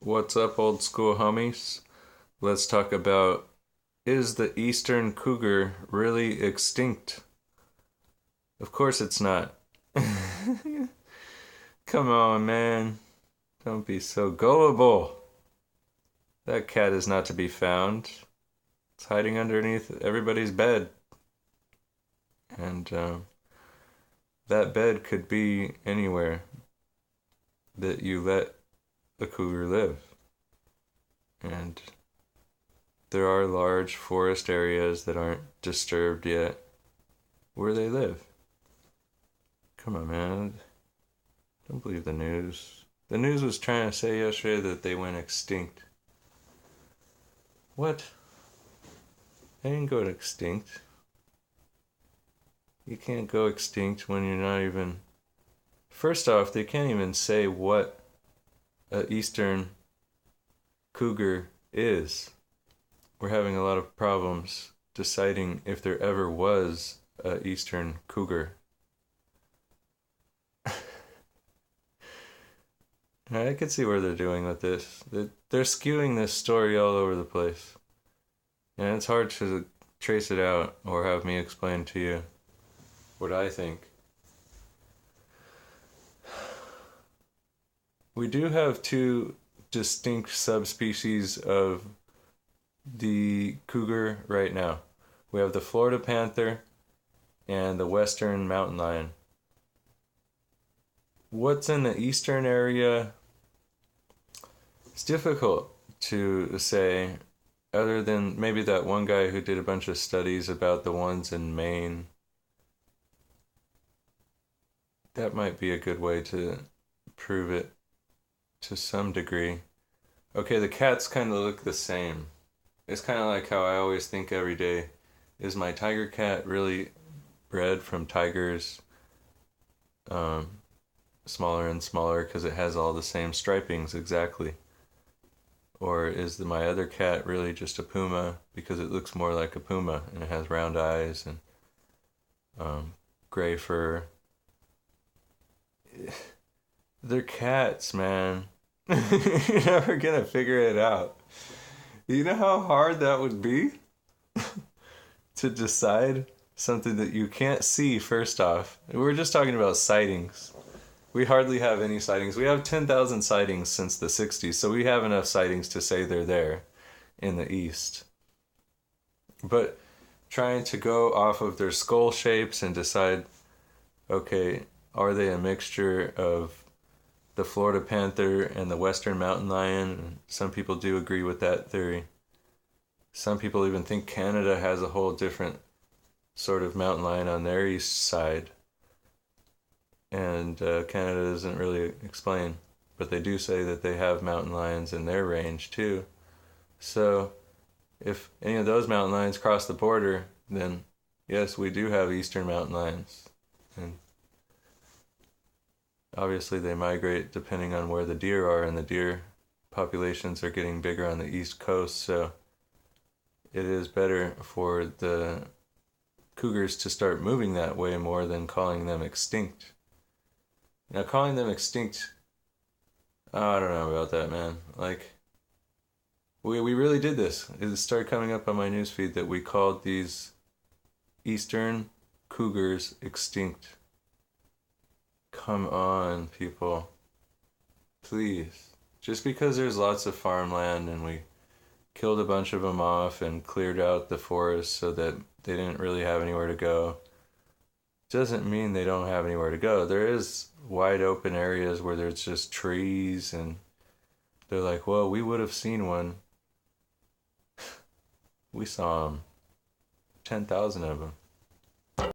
What's up, old school homies? Let's talk about, is the eastern cougar really extinct? Of course it's not. Come on, man. Don't be so gullible. That cat is not to be found. It's hiding underneath everybody's bed. And that bed could be anywhere that you let the cougar live. And there are large forest areas that aren't disturbed yet where they live. Come on, man. Don't believe the news. The news was trying to say yesterday that they went extinct. What? They didn't go extinct. You can't go extinct when you're not even... First off, they can't even say what an eastern cougar is. We're having a lot of problems deciding if there ever was an eastern cougar. I can see where they're doing with this. They're skewing this story all over the place. And it's hard to trace it out or have me explain to you what I think. We do have two distinct subspecies of the cougar right now. We have the Florida panther and the western mountain lion. What's in the eastern area? It's difficult to say, other than maybe that one guy who did a bunch of studies about the ones in Maine. That might be a good way to prove it to some degree. Okay, the cats kind of look the same. It's kind of like how I always think every day, is my tiger cat really bred from tigers? Smaller and smaller because it has all the same stripings exactly. Or is my other cat really just a puma because it looks more like a puma and it has round eyes and gray fur? They're cats, man. You're never gonna figure it out. You know how hard that would be to decide something that you can't see, first off. We're just talking about sightings. We hardly have any sightings. We have 10,000 sightings since the 60s, so we have enough sightings to say they're there in the east. But trying to go off of their skull shapes and decide, okay, are they a mixture of the Florida panther and the western mountain lion? Some people do agree with that theory. Some people even think Canada has a whole different sort of mountain lion on their east side. And Canada doesn't really explain, but they do say that they have mountain lions in their range too. So if any of those mountain lions cross the border, then yes, we do have eastern mountain lions. And obviously they migrate depending on where the deer are, and the deer populations are getting bigger on the east coast, so it is better for the cougars to start moving that way more than calling them extinct. Now, calling them extinct, I don't know about that, man. Like, we really did this. It started coming up on my newsfeed that we called these eastern cougars extinct. Come on, people. Please. Just because there's lots of farmland and we killed a bunch of them off and cleared out the forest so that they didn't really have anywhere to go, doesn't mean they don't have anywhere to go. There is wide open areas where there's just trees, and they're like, well, we would have seen one. We saw them. 10,000 of them.